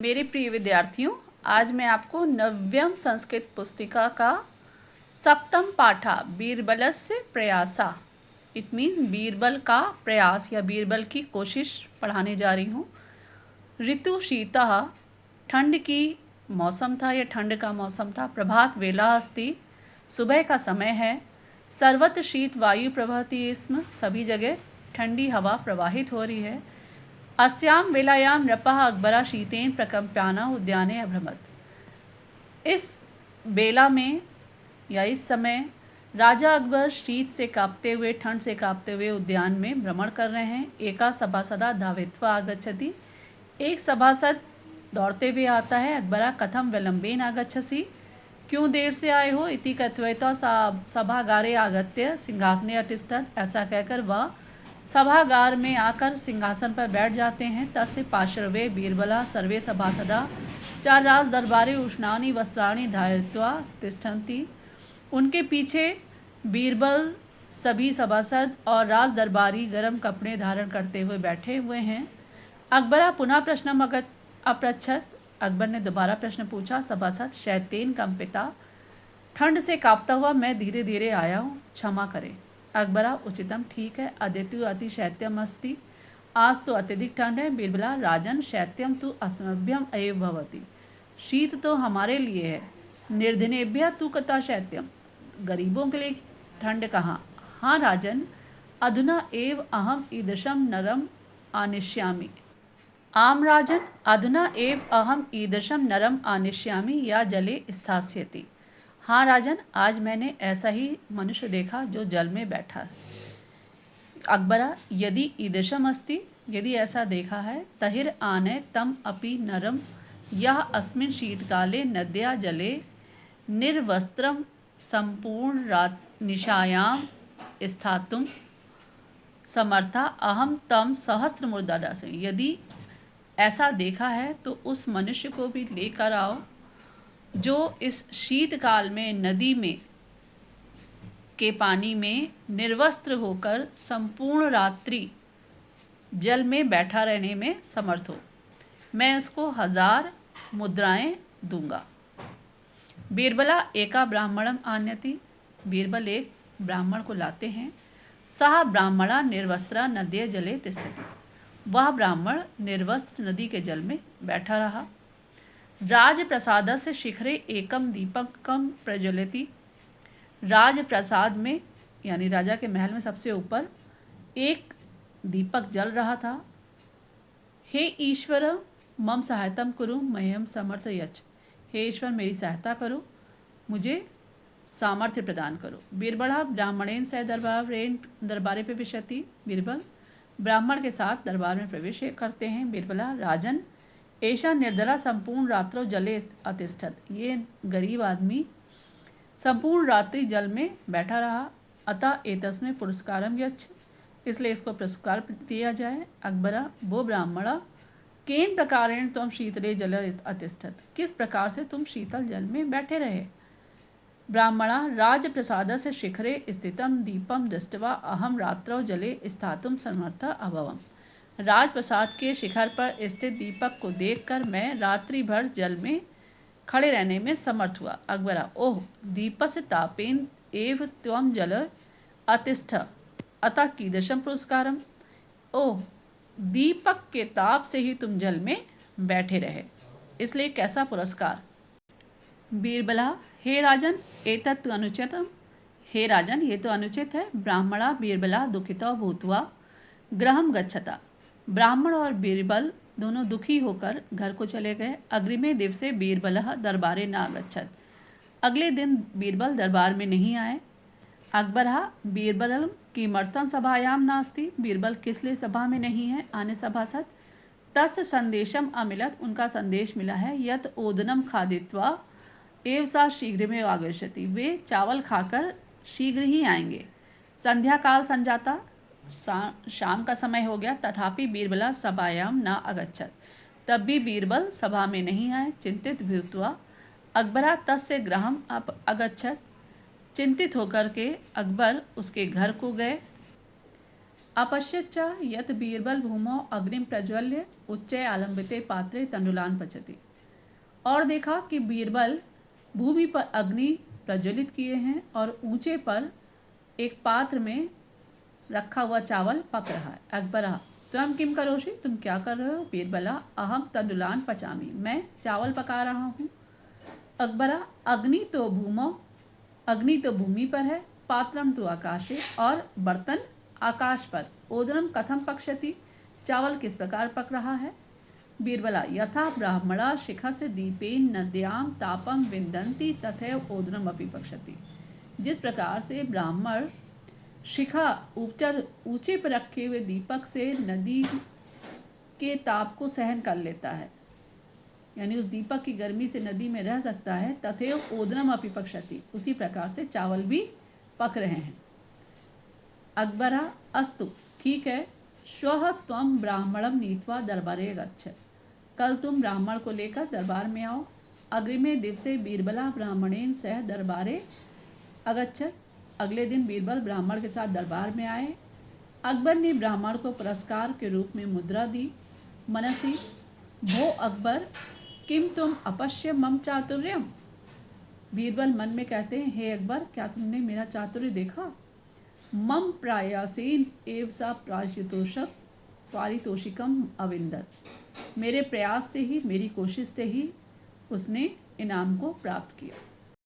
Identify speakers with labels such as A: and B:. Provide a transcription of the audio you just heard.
A: मेरे प्रिय विद्यार्थियों, आज मैं आपको नव्यम संस्कृत पुस्तिका का सप्तम पाठा बीरबलस्य प्रयासा इट मीन्स बीरबल का प्रयास या बीरबल की कोशिश पढ़ाने जा रही हूँ। ऋतु शीतः, ठंड की मौसम था या ठंड का मौसम था। प्रभात वेला अस्ति, सुबह का समय है। सर्वत्र शीत वायु प्रवहति स्म, सभी जगह ठंडी हवा प्रवाहित हो रही है। अस्यां वेलायां नृपः अकबरा शीतेन प्रकम्प्याना उद्याने अभ्रमत्। इस बेला में या इस समय राजा अकबर शीत से कांपते हुए, ठंड से कांपते हुए उद्यान में भ्रमण कर रहे हैं। एका सभासदा धावित्वा आगच्छति, एक सभासद दौड़ते हुए आता है। अकबरा कथम विलंबेन आगच्छसि, क्यों देर से आए हो? इति कथयित्वा सभागारे आगत्य सिंहासने अतिष्ठत्, ऐसा कहकर वह सभागार में आकर सिंहासन पर बैठ जाते हैं। तस्य पार्श्वे बीरबला सर्वे सभासदा च राज दरबारे उष्णानि वस्त्राणि धारयित्वा तिष्ठन्ति। उनके पीछे बीरबल, सभी सभासद और राज दरबारी गर्म कपड़े धारण करते हुए बैठे हुए हैं। अकबरा पुनः प्रश्नम अपृच्छत, अकबर ने दोबारा प्रश्न पूछा। सभासद शैत्येन कंपिता, ठंड से कांपता हुआ मैं धीरे धीरे आया हूँ, क्षमा करें। अकबरा उचितम, ठीक है। अदितु अति शैत्यम अस्ति, आज तो अत्यधिक ठंड है। बीरबला राजन शैत्यम तु अस्मभ्यम एव भवति, शीत तो हमारे लिए है। निर्धनेभ्यः तु कथा शैत्यम, गरीबों के लिए ठंड कहाँ। हाँ राजन, अधुना एव अहम ईदृशम नरम आनिष्यामि। आम राजन, अधुना एव अहम ईदृशम नरम आनिष्यामि या जले स्थास्यति। हाँ राजन, आज मैंने ऐसा ही मनुष्य देखा जो जल में बैठा है। अकबरा यदि ईदृशम अस्ति, यदि ऐसा देखा है, तहिर आने तम अपि नरम यह अस्मिन् शीतकाले नद्या जले निर्वस्त्रम संपूर्ण रात निशायाम स्थातुम समर्था अहम तम सहस्त्र मुद्रा दास्यामि। यदि ऐसा देखा है तो उस मनुष्य को भी लेकर आओ जो इस शीतकाल में नदी में के पानी में निर्वस्त्र होकर संपूर्ण रात्रि जल में बैठा रहने में समर्थ हो। मैं उसको 1000 मुद्राएं दूंगा। बीरबला एका ब्राह्मणम आन्यति, बीरबल एक ब्राह्मण को लाते हैं। सह ब्राह्मणा निर्वस्त्रा नद्ये जले तिष्ठति, वह ब्राह्मण निर्वस्त्र नदी के जल में बैठा रहा। राजप्रसादस्य शिखरे एकम दीपकम प्रज्वलति, राजप्रसाद में यानी राजा के महल में सबसे ऊपर एक दीपक जल रहा था। हे ईश्वर मम सहायतम कुरु मह्यम समर्थ यच्छ, हे ईश्वर मेरी सहायता करो, मुझे सामर्थ्य प्रदान करो। बीरबला ब्राह्मणेन सह दरबारे पे विशति, बीरबल ब्राह्मण के साथ दरबार में प्रवेश करते हैं। बीरबला राजन ऐसा निर्दला संपूर्ण रात्रो जले अतिष्ठत, ये गरीब आदमी संपूर्ण रात्रि जल में बैठा रहा। अतः एतस्मै पुरस्कारम यच्छ, इसलिए इसको पुरस्कार दिया जाए। अकबरा वो ब्राह्मण केन प्रकारेण तुम शीतले जल अतिष्ठत, किस प्रकार से तुम शीतल जल में बैठे रहे। ब्राह्मणा राजप्रसादस्य शिखरे स्थितं दीपम दृष्ट्वा अहम रात्रौ जले स्थातुं समर्थ अभवम्, राजप्रसाद के शिखर पर स्थित दीपक को देखकर मैं रात्रि भर जल में खड़े रहने में समर्थ हुआ। अकबरा ओह दीपस्य तापेन एव त्वं जल अतिष्ठ अतः कीदृशं पुरस्कारम, ओह दीपक के ताप से ही तुम जल में बैठे रहे, इसलिए कैसा पुरस्कार। बीरबला हे राजन एतत् तु अनुचितम, हे राजन ये तो अनुचित है। ब्राह्मणा बीरबला दुखितो भूत्वा गृहं गच्छता, ब्राह्मण और बीरबल दोनों दुखी होकर घर को चले गए। अग्रिमे दिवसे बीरबलः दरबारे न आगच्छत्, अगले दिन बीरबल दरबार में नहीं आए। अकबरः बीरबल किमर्थं सभायां नास्ति, बीरबल किस लिए सभा में नहीं है। आने सभासद तस्य संदेशम अमिलत, उनका संदेश मिला है। यत ओदनम खादित्वा एव सा शीघ्र में आगच्छति, वे चावल खाकर शीघ्र ही आएंगे। संध्या काल संजाता, शाम का समय हो गया। तथापि बीरबला सभायाम न अगच्छत, तब भी बीरबल सभा में नहीं आए। चिंतित भूत्वा अकबरा तस्य गृहम अगच्छत, चिंतित होकर के अकबर उसके घर को गए। अपश्यच्च यत् बीरबल भूमौ अग्निम प्रज्वल्य उच्चै आलम्बिते पात्रे तंडुलान पचति। और देखा कि बीरबल भूमि पर अग्नि प्रज्वलित किए हैं और ऊंचे पर एक पात्र में रखा हुआ चावल पक रहा है। अकबरा त्वं किम करोषि, तुम क्या कर रहे हो? बीरबला अहम तंडुलान पचामी, मैं चावल पका रहा हूँ। अकबरा अग्नि तो भूमि पर है, पात्रम तो आकाशे, और बर्तन आकाश पर। ओदनम कथम पक्षति, चावल किस प्रकार पक रहा है? बीरबला यथा ब्राह्मणा शिखस्य दीपेन नद्याम तापम विन्दन्ति तथैव ओदनम अपि पक्षति। जिस प्रकार से ब्राह्मण शिखा ऊंचे पर रखे हुए दीपक से नदी के ताप को सहन कर लेता है, यानी उस दीपक की गर्मी से नदी में रह सकता है। तथैव ओदनम अपि पक्षति, उसी प्रकार से चावल भी पक रहे हैं। अकबरा अस्तु, ठीक है। श्वः त्वं ब्राह्मणं नीत्वा दरबारे गच्छ, कल तुम ब्राह्मण को लेकर दरबार में आओ। अग्रिमे दिवसे बीरबला ब्राह्मणेन सह दरबारे अगच्छत्, अगले दिन बीरबल ब्राह्मण के साथ दरबार में आए। अकबर ने ब्राह्मण को पुरस्कार के रूप में मुद्रा दी। मनसी भो अकबर किम तुम अपश्य मम चातुर्यम, बीरबल मन में कहते हैं, हे अकबर, क्या तुमने मेरा चातुर्य देखा? मम प्रयासेन एव सा पारितोषिकम अविंदत, मेरे प्रयास से ही, मेरी कोशिश से ही उसने इनाम को प्राप्त किया।